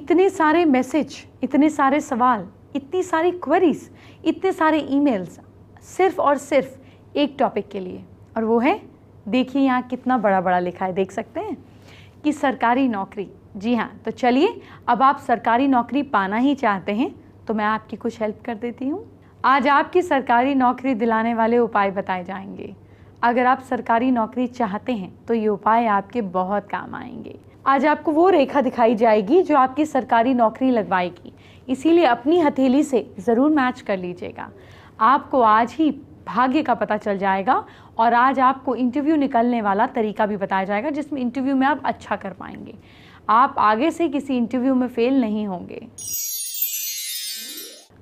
इतने सारे मैसेज, इतने सारे सवाल, इतनी सारी क्वेरीज, इतने सारे ईमेल्स सिर्फ और सिर्फ एक टॉपिक के लिए, और वो है, देखिए यहाँ कितना बड़ा बड़ा लिखा है, देख सकते हैं कि सरकारी नौकरी। जी हाँ, तो चलिए अब आप सरकारी नौकरी पाना ही चाहते हैं तो मैं आपकी कुछ हेल्प कर देती हूँ। आज आपकी सरकारी नौकरी दिलाने वाले उपाय बताए जाएंगे। अगर आप सरकारी नौकरी चाहते हैं तो ये उपाय आपके बहुत काम आएंगे। आज आपको वो रेखा दिखाई जाएगी जो आपकी सरकारी नौकरी लगवाएगी, इसीलिए अपनी हथेली से ज़रूर मैच कर लीजिएगा। आपको आज ही भाग्य का पता चल जाएगा और आज आपको इंटरव्यू निकलने वाला तरीका भी बताया जाएगा जिसमें इंटरव्यू में आप अच्छा कर पाएंगे। आप आगे से किसी इंटरव्यू में फेल नहीं होंगे।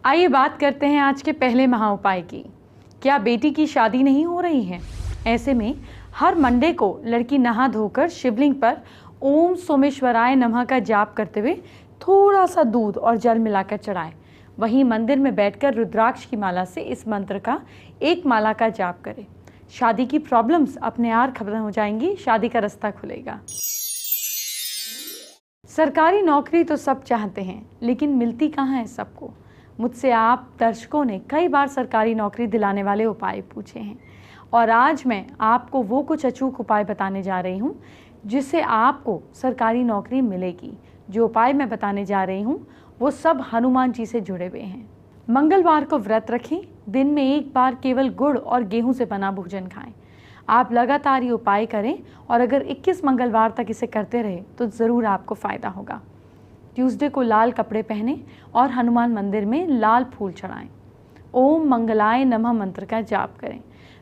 आइए बात करते हैं आज के पहले महा उपाय की। क्या बेटी की शादी नहीं हो रही है? ऐसे में हर मंडे को लड़की नहा धोकर शिवलिंग पर ओम सोमेश्वराय नमः का जाप करते हुए थोड़ा सा दूध और जल मिलाकर चढ़ाए। वहीं मंदिर में बैठकर रुद्राक्ष की माला से इस मंत्र का एक माला का जाप करें। शादी की प्रॉब्लम्स अपने आप खत्म हो जाएंगी, शादी का रास्ता खुलेगा। सरकारी नौकरी तो सब चाहते हैं, लेकिन मिलती कहाँ है सबको। मुझसे आप दर्शकों ने कई बार सरकारी नौकरी दिलाने वाले उपाय पूछे हैं और आज मैं आपको वो कुछ अचूक उपाय बताने जा रही हूँ जिससे आपको सरकारी नौकरी मिलेगी। जो उपाय मैं बताने जा रही हूँ वो सब हनुमान जी से जुड़े हुए हैं। मंगलवार को व्रत रखें, दिन में एक बार केवल गुड़ और गेहूं से बना भोजन खाएं। आप लगातार ये उपाय करें और अगर 21 मंगलवार तक इसे करते रहे तो ज़रूर आपको फ़ायदा होगा। ट्यूसडे को लाल कपड़े पहने और हनुमान मंदिर में लाल फूल चढ़ाएं। ओम मंगलाय नमः मंत्र का जाप करें।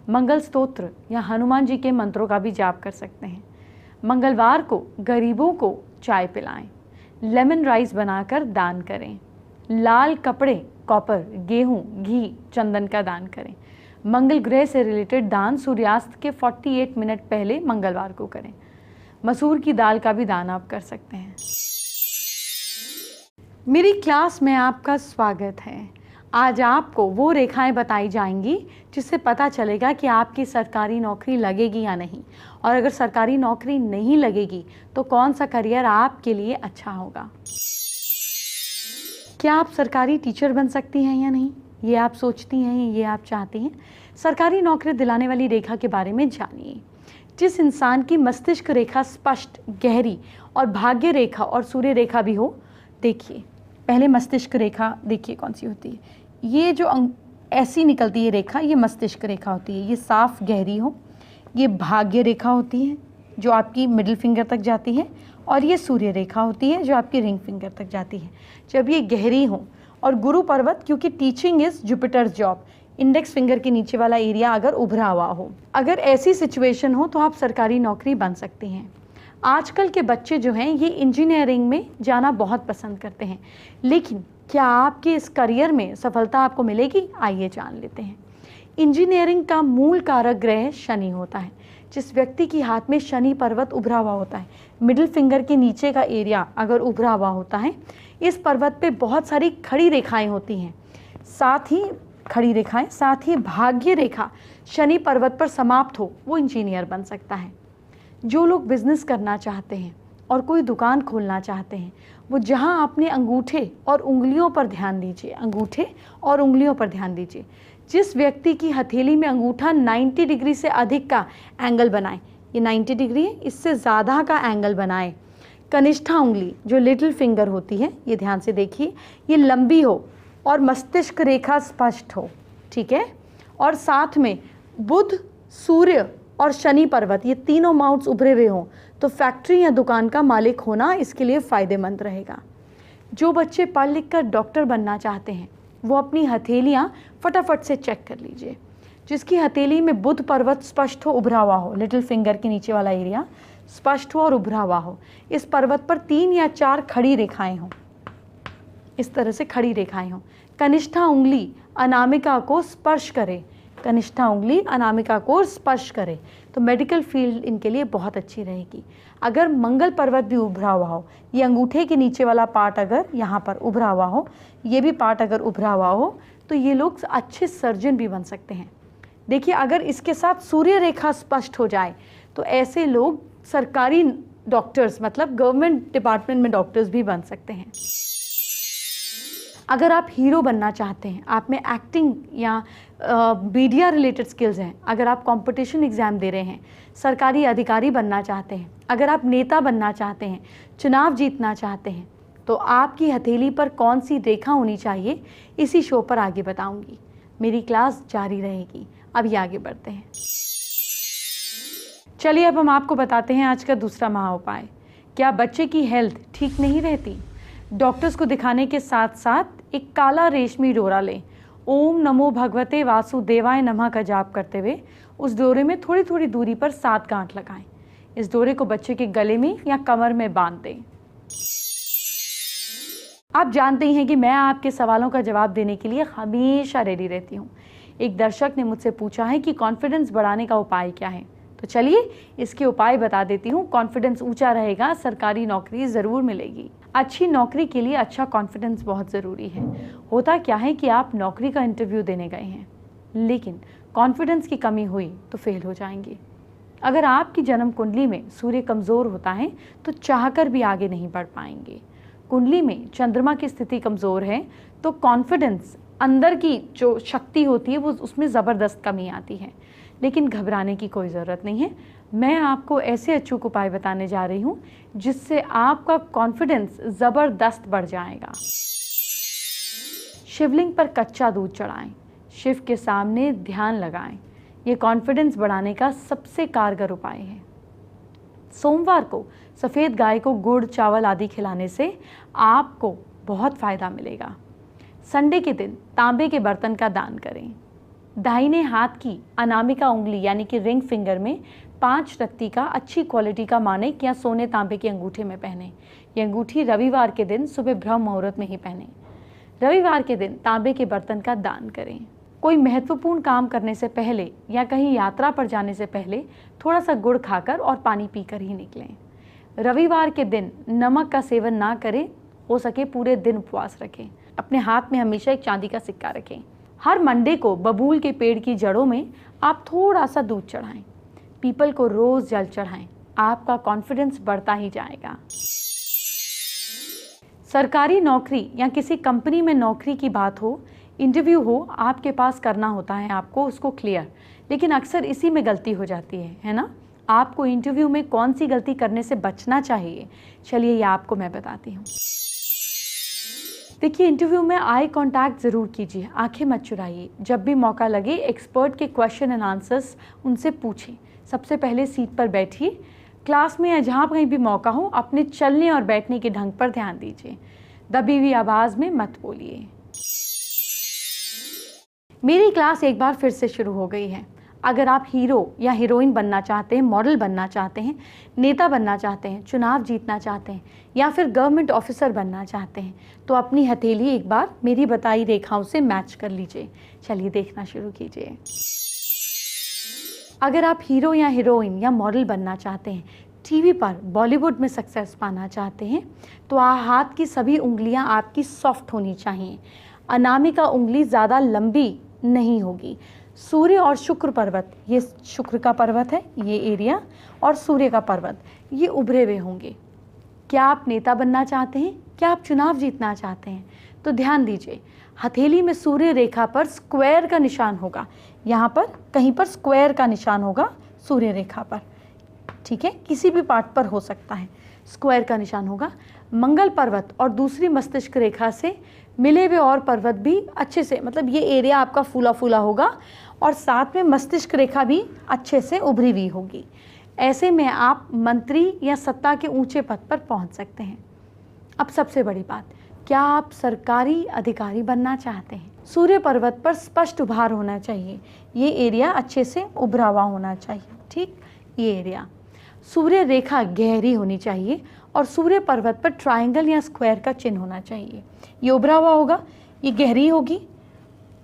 मंगल स्तोत्र या हनुमान जी के मंत्रों का भी जाप कर सकते हैं। मंगलवार को गरीबों को चाय पिलाएं। लेमन राइस बनाकर दान करें। लाल कपड़े, कॉपर, गेहूं, घी, चंदन का दान करें। मंगल ग्रह से रिलेटेड दान सूर्यास्त के 48 मिनट पहले मंगलवार को करें। मसूर की दाल का भी दान आप कर सकते हैं। मेरी क्लास में आपका स्वागत है। आज आपको वो रेखाएं बताई जाएंगी जिससे पता चलेगा कि आपकी सरकारी नौकरी लगेगी या नहीं, और अगर सरकारी नौकरी नहीं लगेगी तो कौन सा करियर आपके लिए अच्छा होगा। क्या आप सरकारी टीचर बन सकती हैं या नहीं, ये आप सोचती हैं, ये आप चाहती हैं। सरकारी नौकरी दिलाने वाली रेखा के बारे में जानिए। जिस इंसान की मस्तिष्क रेखा स्पष्ट, गहरी और भाग्य रेखा और सूर्य रेखा भी हो, देखिए पहले मस्तिष्क रेखा देखिए कौन सी होती है। ये जो ऐसी निकलती है रेखा, ये मस्तिष्क रेखा होती है। ये साफ गहरी हो, ये भाग्य रेखा होती है जो आपकी मिडिल फिंगर तक जाती है, और ये सूर्य रेखा होती है जो आपकी रिंग फिंगर तक जाती है। जब ये गहरी हो और गुरु पर्वत, क्योंकि teaching is Jupiter's job, index finger के नीचे वाला एरिया अगर उभरा हुआ हो, अगर ऐसी सिचुएशन हो तो आप सरकारी नौकरी बन सकती हैं। आजकल के बच्चे जो हैं ये इंजीनियरिंग में जाना बहुत पसंद करते हैं, लेकिन क्या आपके इस करियर में सफलता आपको मिलेगी? आइए जान लेते हैं। इंजीनियरिंग का मूल कारक ग्रह शनि होता है। जिस व्यक्ति की हाथ में शनि पर्वत उभरा हुआ होता है, मिडिल फिंगर के नीचे का एरिया अगर उभरा हुआ होता है, इस पर्वत पे बहुत सारी खड़ी रेखाएं होती हैं। साथ ही खड़ी रेखाएं, साथ ही भाग्य रेखा शनि पर्वत पर समाप्त हो, वो इंजीनियर बन सकता है। जो लोग बिजनेस करना चाहते हैं और कोई दुकान खोलना चाहते हैं, वो जहां अपने अंगूठे और उंगलियों पर ध्यान दीजिए, अंगूठे और उंगलियों पर ध्यान दीजिए। जिस व्यक्ति की हथेली में अंगूठा 90 डिग्री से अधिक का एंगल बनाए, ये 90 डिग्री है, इससे ज़्यादा का एंगल बनाए। कनिष्ठा उंगली जो लिटिल फिंगर होती है, ये ध्यान से देखिए, ये लंबी हो और मस्तिष्क रेखा स्पष्ट हो, ठीक है। और साथ में बुध, सूर्य और शनि पर्वत, ये तीनों माउंट्स उभरे हुए हों तो फैक्ट्री या दुकान का मालिक होना इसके लिए फ़ायदेमंद रहेगा। जो बच्चे पढ़ लिख कर डॉक्टर बनना चाहते हैं वो अपनी हथेलियाँ फटाफट से चेक कर लीजिए। जिसकी हथेली में बुध पर्वत स्पष्ट हो, उभरा हुआ हो, लिटिल फिंगर के नीचे वाला एरिया स्पष्ट हो और उभरा हुआ हो, इस पर्वत पर 3 या 4 खड़ी रेखाएं हों, इस तरह से खड़ी रेखाएं हों। कनिष्ठा उंगली अनामिका को स्पर्श करे, कनिष्ठा उंगली अनामिका को स्पर्श करे तो मेडिकल फील्ड इनके लिए बहुत अच्छी रहेगी। अगर मंगल पर्वत भी उभरा हुआ हो, ये अंगूठे के नीचे वाला पार्ट अगर यहाँ पर उभरा हुआ हो, ये भी पार्ट अगर उभरा हुआ हो, तो ये लोग अच्छे सर्जन भी बन सकते हैं। देखिए अगर इसके साथ सूर्य रेखा स्पष्ट हो जाए तो ऐसे लोग सरकारी डॉक्टर्स, मतलब गवर्नमेंट डिपार्टमेंट में डॉक्टर्स भी बन सकते हैं। अगर आप हीरो बनना चाहते हैं, आप में एक्टिंग या मीडिया रिलेटेड स्किल्स हैं, अगर आप कंपटीशन एग्ज़ाम दे रहे हैं, सरकारी अधिकारी बनना चाहते हैं, अगर आप नेता बनना चाहते हैं, चुनाव जीतना चाहते हैं, तो आपकी हथेली पर कौन सी रेखा होनी चाहिए, इसी शो पर आगे बताऊंगी। मेरी क्लास जारी रहेगी। अभी आगे बढ़ते हैं। चलिए अब हम आपको बताते हैं आज का दूसरा महा उपाय। क्या बच्चे की हेल्थ ठीक नहीं रहती? डॉक्टर्स को दिखाने के साथ साथ एक काला रेशमी डोरा लें। ओम नमो भगवते वासुदेवाय नमः का जाप करते हुए उस डोरे में थोड़ी थोड़ी दूरी पर 7 गांठ लगाएं। इस डोरे को बच्चे के गले में या कमर में बांध दें। आप जानते ही हैं कि मैं आपके सवालों का जवाब देने के लिए हमेशा रेडी रहती हूँ। एक दर्शक ने मुझसे पूछा है कि कॉन्फिडेंस बढ़ाने का उपाय क्या है, तो चलिए इसके उपाय बता देती हूँ। कॉन्फिडेंस ऊंचा रहेगा, सरकारी नौकरी ज़रूर मिलेगी। अच्छी नौकरी के लिए अच्छा कॉन्फिडेंस बहुत ज़रूरी है। होता क्या है कि आप नौकरी का इंटरव्यू देने गए हैं, लेकिन कॉन्फिडेंस की कमी हुई तो फेल हो जाएंगे। अगर आपकी जन्म कुंडली में सूर्य कमज़ोर होता है तो चाहकर भी आगे नहीं बढ़ पाएंगे। कुंडली में चंद्रमा की स्थिति कमज़ोर है तो कॉन्फिडेंस, अंदर की जो शक्ति होती है वो उसमें ज़बरदस्त कमी आती है। लेकिन घबराने की कोई ज़रूरत नहीं है। मैं आपको ऐसे अचूक उपाय बताने जा रही हूँ जिससे आपका कॉन्फिडेंस ज़बरदस्त बढ़ जाएगा। शिवलिंग पर कच्चा दूध चढ़ाएं, शिव के सामने ध्यान लगाएं। ये कॉन्फिडेंस बढ़ाने का सबसे कारगर उपाय है। सोमवार को सफ़ेद गाय को गुड़, चावल आदि खिलाने से आपको बहुत फ़ायदा मिलेगा। संडे के दिन तांबे के बर्तन का दान करें। दाहिने हाथ की अनामिका उंगली यानी कि रिंग फिंगर में 5 रत्ती का अच्छी क्वालिटी का मानिक या सोने तांबे के अंगूठे में पहने। ये अंगूठी रविवार के दिन सुबह ब्रह्म मुहूर्त में ही पहने। रविवार के दिन तांबे के बर्तन का दान करें। कोई महत्वपूर्ण काम करने से पहले या कहीं यात्रा पर जाने से पहले थोड़ा सा गुड़ खाकर और पानी पीकर ही निकलें। रविवार के दिन नमक का सेवन ना करें, हो सके पूरे दिन उपवास रखें। अपने हाथ में हमेशा एक चांदी का सिक्का रखें। हर मंडे को बबूल के पेड़ की जड़ों में आप थोड़ा सा दूध चढ़ाएं। पीपल को रोज जल चढ़ाएं। आपका कॉन्फिडेंस बढ़ता ही जाएगा। सरकारी नौकरी या किसी कंपनी में नौकरी की बात हो, इंटरव्यू हो, आपके पास करना होता है आपको उसको क्लियर, लेकिन अक्सर इसी में गलती हो जाती है ना? आपको इंटरव्यू में कौन सी गलती करने से बचना चाहिए, चलिए ये आपको मैं बताती हूँ। देखिए, इंटरव्यू में आई कांटेक्ट ज़रूर कीजिए, आंखें मत चुराइए। जब भी मौका लगे एक्सपर्ट के क्वेश्चन एंड आंसर्स उनसे पूछें। सबसे पहले सीट पर बैठिए। क्लास में या जहाँ कहीं भी मौका हो अपने चलने और बैठने के ढंग पर ध्यान दीजिए। दबी हुई आवाज़ में मत बोलिए। मेरी क्लास एक बार फिर से शुरू हो गई है। अगर आप हीरो या हीरोइन बनना चाहते हैं, मॉडल बनना चाहते हैं, नेता बनना चाहते हैं, चुनाव जीतना चाहते हैं या फिर गवर्नमेंट ऑफिसर बनना चाहते हैं, तो अपनी हथेली एक बार मेरी बताई रेखाओं से मैच कर लीजिए। चलिए देखना शुरू कीजिए। अगर आप हीरो या हीरोइन या मॉडल बनना चाहते हैं, टीवी पर बॉलीवुड में सक्सेस पाना चाहते हैं, तो हाथ की सभी उंगलियां आपकी सॉफ्ट होनी चाहिए। अनामिका उंगली ज़्यादा लंबी नहीं होगी। सूर्य और शुक्र पर्वत, ये शुक्र का पर्वत है ये एरिया, और सूर्य का पर्वत ये उभरे हुए होंगे। क्या आप नेता बनना चाहते हैं? क्या आप चुनाव जीतना चाहते हैं? तो ध्यान दीजिए, हथेली में सूर्य रेखा पर स्क्वायर का निशान होगा। यहाँ पर कहीं पर स्क्वायर का निशान होगा सूर्य रेखा पर, ठीक है, किसी भी पार्ट पर हो सकता है, स्क्वायर का निशान होगा। मंगल पर्वत और दूसरी मस्तिष्क रेखा से मिले हुए और पर्वत भी अच्छे से, मतलब ये एरिया आपका फूला फूला होगा और साथ में मस्तिष्क रेखा भी अच्छे से उभरी हुई होगी। ऐसे में आप मंत्री या सत्ता के ऊंचे पद पर पहुंच सकते हैं। अब सबसे बड़ी बात, क्या आप सरकारी अधिकारी बनना चाहते हैं? सूर्य पर्वत पर स्पष्ट उभार होना चाहिए। ये एरिया अच्छे से उभरा हुआ होना चाहिए, ठीक, ये एरिया। सूर्य रेखा गहरी होनी चाहिए और सूर्य पर्वत पर ट्रायंगल या स्क्वायर का चिन्ह होना चाहिए। ये उभरा हुआ होगा, ये गहरी होगी,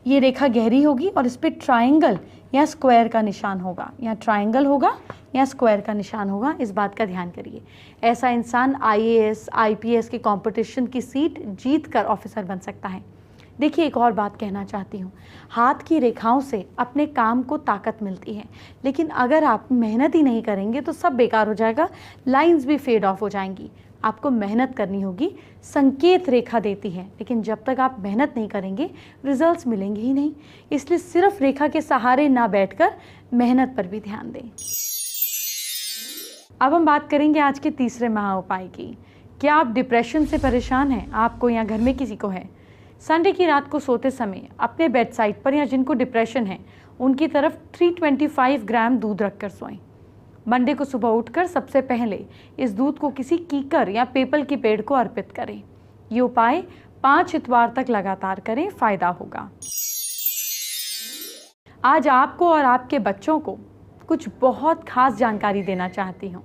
ये रेखा गहरी होगी और इस पर ट्रायंगल या स्क्वायर का निशान होगा, या ट्रायंगल होगा या स्क्वायर का निशान होगा। इस बात का ध्यान करिए। ऐसा इंसान IAS, IPS के कंपटीशन की सीट जीत कर ऑफिसर बन सकता है। देखिए, एक और बात कहना चाहती हूँ, हाथ की रेखाओं से अपने काम को ताकत मिलती है, लेकिन अगर आप मेहनत ही नहीं करेंगे तो सब बेकार हो जाएगा, लाइंस भी फेड ऑफ हो जाएंगी। आपको मेहनत करनी होगी। संकेत रेखा देती है, लेकिन जब तक आप मेहनत नहीं करेंगे रिजल्ट्स मिलेंगे ही नहीं। इसलिए सिर्फ रेखा के सहारे ना बैठकर मेहनत पर भी ध्यान दें। अब हम बात करेंगे आज के तीसरे महा उपाय की। क्या आप डिप्रेशन से परेशान हैं, आपको या घर में किसी को है? संडे की रात को सोते समय अपने बेड साइड पर या जिनको डिप्रेशन है उनकी तरफ 325 ग्राम दूध रखकर सोएं। मंडे को सुबह उठकर सबसे पहले इस दूध को किसी कीकर या पीपल के पेड़ को अर्पित करें। ये उपाय 5 इतवार तक लगातार करें, फायदा होगा। आज आपको और आपके बच्चों को कुछ बहुत खास जानकारी देना चाहती हूँ।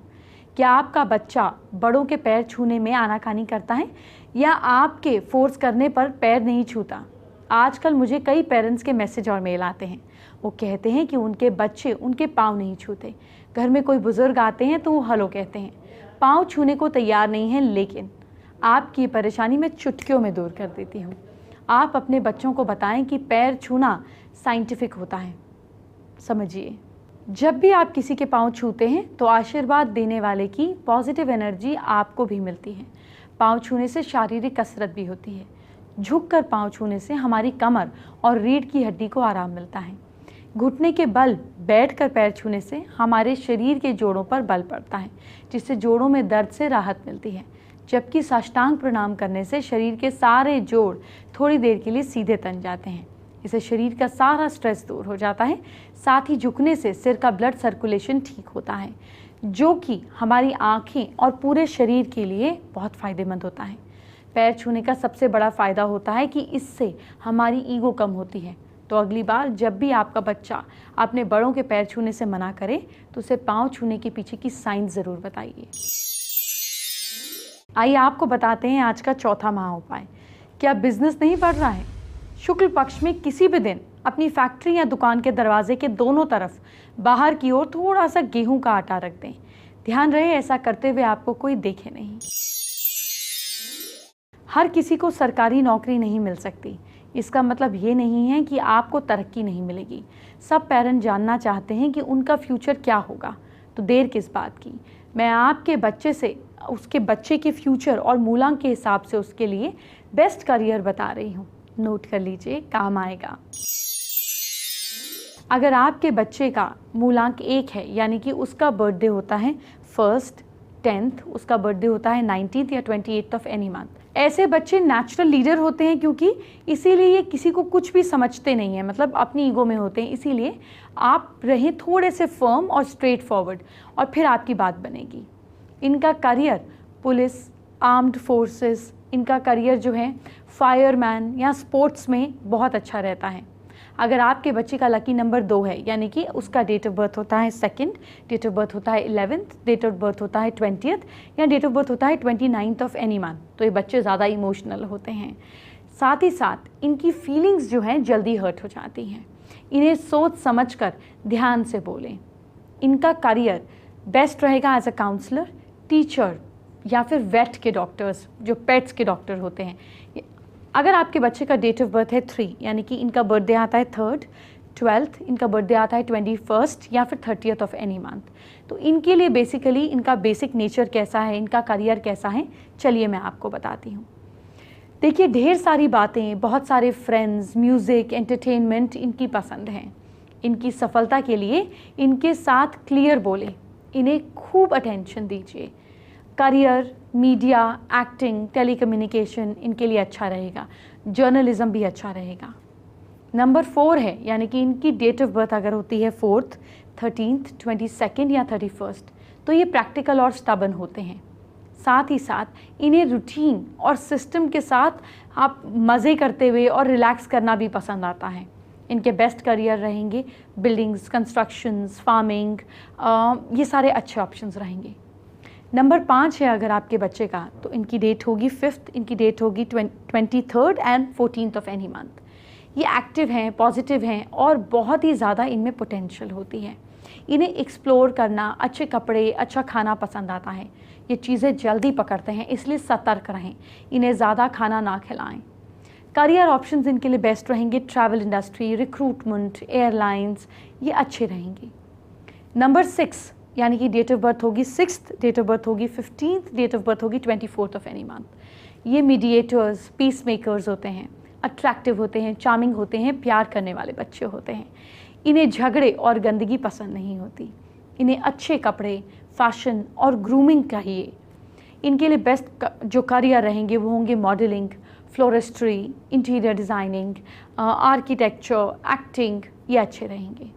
क्या आपका बच्चा बड़ों के पैर छूने में आनाकानी करता है या आपके फोर्स करने पर पैर नहीं छूता? आजकल मुझे कई पेरेंट्स के मैसेज और मेल आते हैं। वो कहते हैं कि उनके बच्चे उनके पाँव नहीं छूते। घर में कोई बुजुर्ग आते हैं तो वो हेलो कहते हैं, पाँव छूने को तैयार नहीं हैं। लेकिन आपकी परेशानी मैं चुटकियों में दूर कर देती हूँ। आप अपने बच्चों को बताएं कि पैर छूना साइंटिफिक होता है। समझिए, जब भी आप किसी के पाँव छूते हैं तो आशीर्वाद देने वाले की पॉजिटिव एनर्जी आपको भी मिलती है। पाँव छूने से शारीरिक कसरत भी होती है। झुककर पाँव छूने से हमारी कमर और रीढ़ की हड्डी को आराम मिलता है। घुटने के बल बैठकर पैर छूने से हमारे शरीर के जोड़ों पर बल पड़ता है, जिससे जोड़ों में दर्द से राहत मिलती है। जबकि साष्टांग प्रणाम करने से शरीर के सारे जोड़ थोड़ी देर के लिए सीधे तन जाते हैं। इससे शरीर का सारा स्ट्रेस दूर हो जाता है। साथ ही झुकने से सिर का ब्लड सर्कुलेशन ठीक होता है, जो कि हमारी आँखें और पूरे शरीर के लिए बहुत फ़ायदेमंद होता है। पैर छूने का सबसे बड़ा फ़ायदा होता है कि इससे हमारी ईगो कम होती है। तो अगली बार जब भी आपका बच्चा अपने बड़ों के पैर छूने से मना करे तो उसे पाँव छूने के पीछे की साइंस ज़रूर बताइए। आइए आपको बताते हैं आज का चौथा महा उपाय। क्या बिजनेस नहीं बढ़ रहा है? शुक्ल पक्ष में किसी भी दिन अपनी फैक्ट्री या दुकान के दरवाजे के दोनों तरफ बाहर की ओर थोड़ा सा गेहूं का आटा रख दें। ध्यान रहे ऐसा करते हुए आपको कोई देखे नहीं। हर किसी को सरकारी नौकरी नहीं मिल सकती। इसका मतलब ये नहीं है कि आपको तरक्की नहीं मिलेगी। सब पेरेंट जानना चाहते हैं कि उनका फ्यूचर क्या होगा, तो देर किस बात की। मैं आपके बच्चे से उसके बच्चे के फ्यूचर और मूलांक के हिसाब से उसके लिए बेस्ट करियर बता रही हूँ। नोट कर लीजिए, काम आएगा। अगर आपके बच्चे का मूलांक 1 है, यानी कि उसका बर्थडे होता है 1st, 10th, उसका बर्थडे होता है 19th या 28th ऑफ एनी मंथ, ऐसे बच्चे नेचुरल लीडर होते हैं, क्योंकि इसीलिए ये किसी को कुछ भी समझते नहीं है, मतलब अपनी ईगो में होते हैं। इसीलिए आप रहें थोड़े से फर्म और स्ट्रेट फॉरवर्ड और फिर आपकी बात बनेगी। इनका करियर पुलिस, आर्म्ड फोर्सेस, इनका करियर जो है फायरमैन या स्पोर्ट्स में बहुत अच्छा रहता है। अगर आपके बच्चे का लकी नंबर 2 है, यानी कि उसका डेट ऑफ बर्थ होता है 2nd, डेट ऑफ बर्थ होता है 11th, डेट ऑफ बर्थ होता है 20th या डेट ऑफ बर्थ होता है 29th ऑफ एनी मंथ, तो ये बच्चे ज़्यादा इमोशनल होते हैं। साथ ही साथ इनकी फीलिंग्स जो हैं जल्दी हर्ट हो जाती हैं। इन्हें सोच समझकर ध्यान से बोलें। इनका करियर बेस्ट रहेगा एज अ काउंसलर, टीचर या फिर वेट के डॉक्टर्स, जो पेट्स के डॉक्टर होते हैं। अगर आपके बच्चे का डेट ऑफ बर्थ है 3, यानी कि इनका बर्थडे आता है 3rd, 12th, इनका बर्थडे आता है 21st या फिर 30th ऑफ एनी मंथ, तो इनके लिए बेसिकली इनका बेसिक नेचर कैसा है, इनका करियर कैसा है, चलिए मैं आपको बताती हूँ। देखिए, ढेर सारी बातें, बहुत सारे फ्रेंड्स, म्यूज़िक, एंटरटेनमेंट इनकी पसंद हैं। इनकी सफलता के लिए इनके साथ क्लियर बोलें, इन्हें खूब अटेंशन दीजिए। करियर, मीडिया, एक्टिंग, टेलीकम्युनिकेशन इनके लिए अच्छा रहेगा। जर्नलिज्म भी अच्छा रहेगा। नंबर 4 है, यानी कि इनकी डेट ऑफ बर्थ अगर होती है 4th, 13th, 22nd या 31st, तो ये प्रैक्टिकल और स्टबन होते हैं। साथ ही साथ इन्हें रूटीन और सिस्टम के साथ आप मज़े करते हुए और रिलैक्स करना भी पसंद आता है। इनके बेस्ट करियर रहेंगे बिल्डिंग्स, कंस्ट्रक्शंस, फार्मिंग, ये सारे अच्छे ऑप्शंस रहेंगे। नंबर 5 है अगर आपके बच्चे का, तो इनकी डेट होगी 5th, इनकी डेट होगी 23rd and 14th of any month. ये एक्टिव हैं, पॉजिटिव हैं और बहुत ही ज़्यादा इनमें पोटेंशियल होती है। इन्हें एक्सप्लोर करना, अच्छे कपड़े, अच्छा खाना पसंद आता है। ये चीज़ें जल्दी पकड़ते हैं, इसलिए सतर्क रहें, इन्हें ज़्यादा खाना ना खिलाएं। करियर ऑप्शंस इनके लिए बेस्ट रहेंगे, ट्रैवल इंडस्ट्री, रिक्रूटमेंट, एयरलाइंस, ये अच्छे रहेंगे। नंबर 6 यानी कि डेट ऑफ बर्थ होगी 6th, डेट ऑफ बर्थ होगी 15th, डेट ऑफ बर्थ होगी 24th ऑफ एनी मंथ। ये मीडिएटर्स, पीस मेकर्स होते हैं, अट्रैक्टिव होते हैं, चार्मिंग होते हैं, प्यार करने वाले बच्चे होते हैं। इन्हें झगड़े और गंदगी पसंद नहीं होती। इन्हें अच्छे कपड़े, फैशन और ग्रूमिंग चाहिए। इनके लिए बेस्ट जो करियर रहेंगे वो होंगे modelling, floristry, interior designing, architecture, acting, ये अच्छे रहेंगे।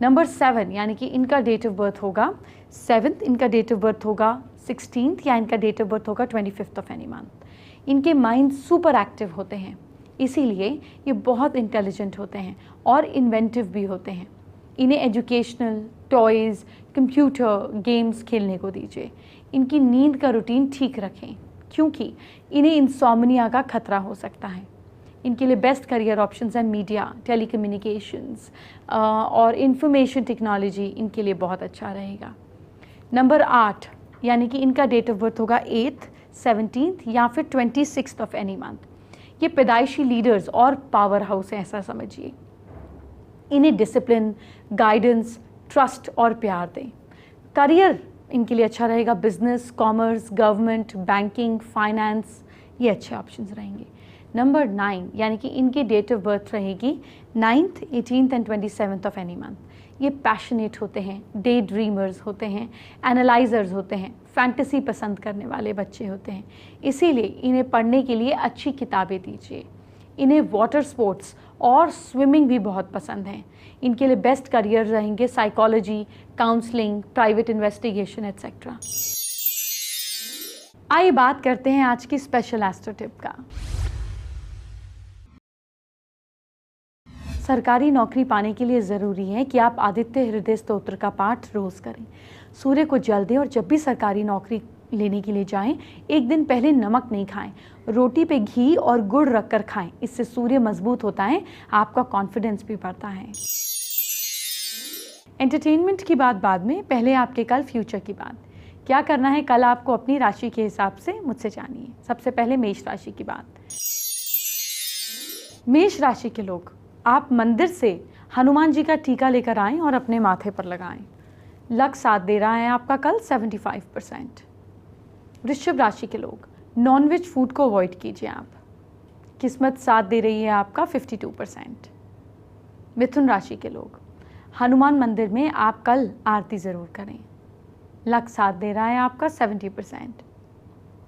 नंबर 7 यानी कि इनका डेट ऑफ बर्थ होगा 7th, इनका डेट ऑफ बर्थ होगा 16th या इनका डेट ऑफ बर्थ होगा 25th ऑफ एनी मंथ। इनके माइंड सुपर एक्टिव होते हैं, इसीलिए ये बहुत इंटेलिजेंट होते हैं और इन्वेंटिव भी होते हैं। इन्हें एजुकेशनल, टॉयज़, कंप्यूटर, गेम्स खेलने को दीजिए। इनकी नींद का रूटीन ठीक रखें क्योंकि इन्हें इंसोम्निया का खतरा हो सकता है। इनके लिए बेस्ट करियर ऑप्शंस हैं मीडिया, टेलीकम्युनिकेशंस और इंफॉर्मेशन टेक्नोलॉजी, इनके लिए बहुत अच्छा रहेगा। नंबर 8 यानी कि इनका डेट ऑफ बर्थ होगा 8th, 17th या फिर 26th ऑफ एनी मंथ। ये पैदाइशी लीडर्स और पावर हाउस हैं, ऐसा समझिए। इन्हें डिसिप्लिन, गाइडेंस, ट्रस्ट और प्यार दें। करियर इनके लिए अच्छा रहेगा business, commerce, government, banking, finance, ये अच्छे ऑप्शंस रहेंगे। नंबर 9 यानी कि इनकी डेट ऑफ बर्थ रहेगी 9th, 18th and 27th of any month. ये पैशनेट होते हैं, डे ड्रीमर्स होते हैं, एनालाइजर्स होते हैं, फैंटेसी पसंद करने वाले बच्चे होते हैं, इसीलिए इन्हें पढ़ने के लिए अच्छी किताबें दीजिए। इन्हें वाटर स्पोर्ट्स और स्विमिंग भी बहुत पसंद हैं। इनके लिए बेस्ट करियर रहेंगे psychology, counselling, private investigation etcetera. आइए बात करते हैं आज की स्पेशल एस्ट्रो टिप का। सरकारी नौकरी पाने के लिए ज़रूरी है कि आप आदित्य हृदय स्तोत्र का पाठ रोज़ करें, सूर्य को जल दें और जब भी सरकारी नौकरी लेने के लिए जाएं, एक दिन पहले नमक नहीं खाएं, रोटी पे घी और गुड़ रखकर खाएं। इससे सूर्य मजबूत होता है, आपका कॉन्फिडेंस भी बढ़ता है। एंटरटेनमेंट की बात बाद में, पहले आपके कल फ्यूचर की बात। क्या करना है कल आपको अपनी राशि के हिसाब से मुझसे जानिए। सबसे पहले मेष राशि की बात। मेष राशि के लोग, आप मंदिर से हनुमान जी का टीका लेकर आएं और अपने माथे पर लगाएं। लक साथ दे रहा है आपका कल 75%। वृषभ राशि के लोग, नॉनवेज फूड को अवॉइड कीजिए आप। किस्मत साथ दे रही है आपका 52%। मिथुन राशि के लोग, हनुमान मंदिर में आप कल आरती ज़रूर करें। लक साथ दे रहा है आपका 70%।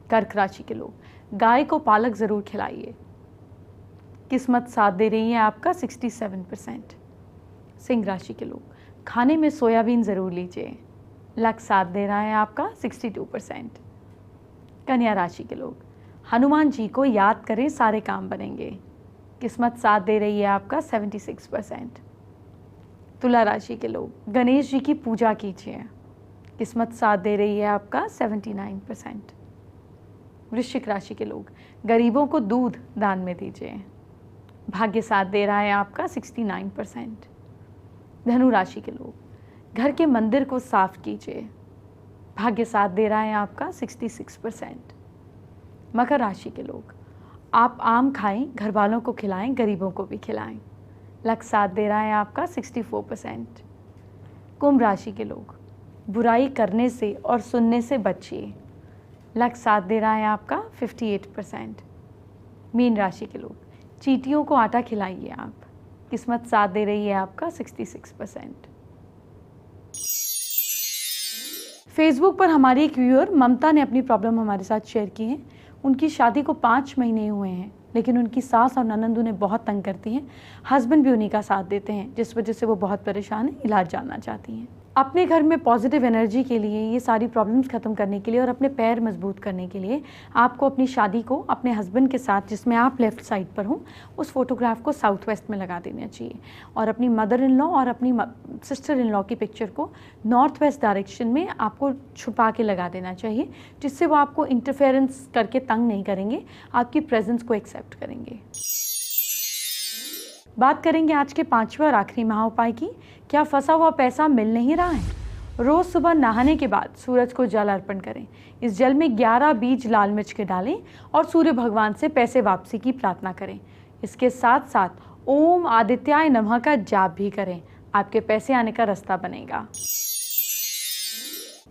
कर्क राशि के लोग, गाय को पालक ज़रूर खिलाइए। किस्मत साथ दे रही है आपका 67%। सिंह राशि के लोग, खाने में सोयाबीन ज़रूर लीजिए। लक साथ दे रहा है आपका 62%। कन्या राशि के लोग, हनुमान जी को याद करें, सारे काम बनेंगे। किस्मत साथ दे रही है आपका 76%। तुला राशि के लोग, गणेश जी की पूजा कीजिए। किस्मत साथ दे रही है आपका 79%। वृश्चिक राशि के लोग, गरीबों को दूध दान में दीजिए। भाग्य साथ दे रहा है आपका 69%। धनु राशि के लोग, घर के मंदिर को साफ कीजिए। भाग्य साथ दे रहा है आपका 66%। मकर राशि के लोग, आप आम खाएं, घर वालों को खिलाएं, गरीबों को भी खिलाएं। लक साथ दे रहा है आपका 64%। कुंभ राशि के लोग, बुराई करने से और सुनने से बचिए। लक साथ दे रहा है आपका 58%। मीन राशि के लोग, चींटियों को आटा खिलाइए आप। किस्मत साथ दे रही है आपका 66%। फेसबुक पर हमारी एक व्यूअर ममता ने अपनी प्रॉब्लम हमारे साथ शेयर की है। उनकी शादी को 5 महीने हुए हैं, लेकिन उनकी सास और ननंद उन्हें बहुत तंग करती हैं। हस्बैंड भी उन्हीं का साथ देते हैं, जिस वजह से वो बहुत परेशान है, इलाज जानना चाहती हैं। अपने घर में पॉजिटिव एनर्जी के लिए, ये सारी प्रॉब्लम्स ख़त्म करने के लिए और अपने पैर मजबूत करने के लिए आपको अपनी शादी को अपने हस्बैंड के साथ, जिसमें आप लेफ़्ट साइड पर हो, उस फोटोग्राफ को साउथ वेस्ट में लगा देना चाहिए और अपनी मदर इन लॉ और अपनी सिस्टर इन लॉ की पिक्चर को नॉर्थ वेस्ट डायरेक्शन में आपको छुपा के लगा देना चाहिए, जिससे वो आपको इंटरफेरेंस करके तंग नहीं करेंगे, आपकी प्रेजेंस को एक्सेप्ट करेंगे। बात करेंगे आज के 5वें और आखिरी महाउपाय की। क्या फंसा हुआ पैसा मिल नहीं रहा है? रोज़ सुबह नहाने के बाद सूरज को जल अर्पण करें। इस जल में 11 बीज लाल मिर्च के डालें और सूर्य भगवान से पैसे वापसी की प्रार्थना करें। इसके साथ साथ ओम आदित्याय नमः का जाप भी करें। आपके पैसे आने का रास्ता बनेगा।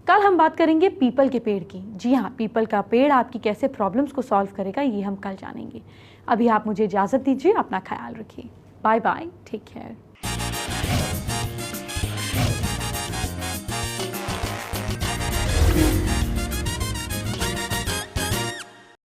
कल हम बात करेंगे पीपल के पेड़ की। जी हाँ, पीपल का पेड़ आपकी कैसे प्रॉब्लम्स को सॉल्व करेगा, ये हम कल जानेंगे। अभी आप मुझे इजाज़त दीजिए। अपना ख्याल रखिए। Bye bye, take care.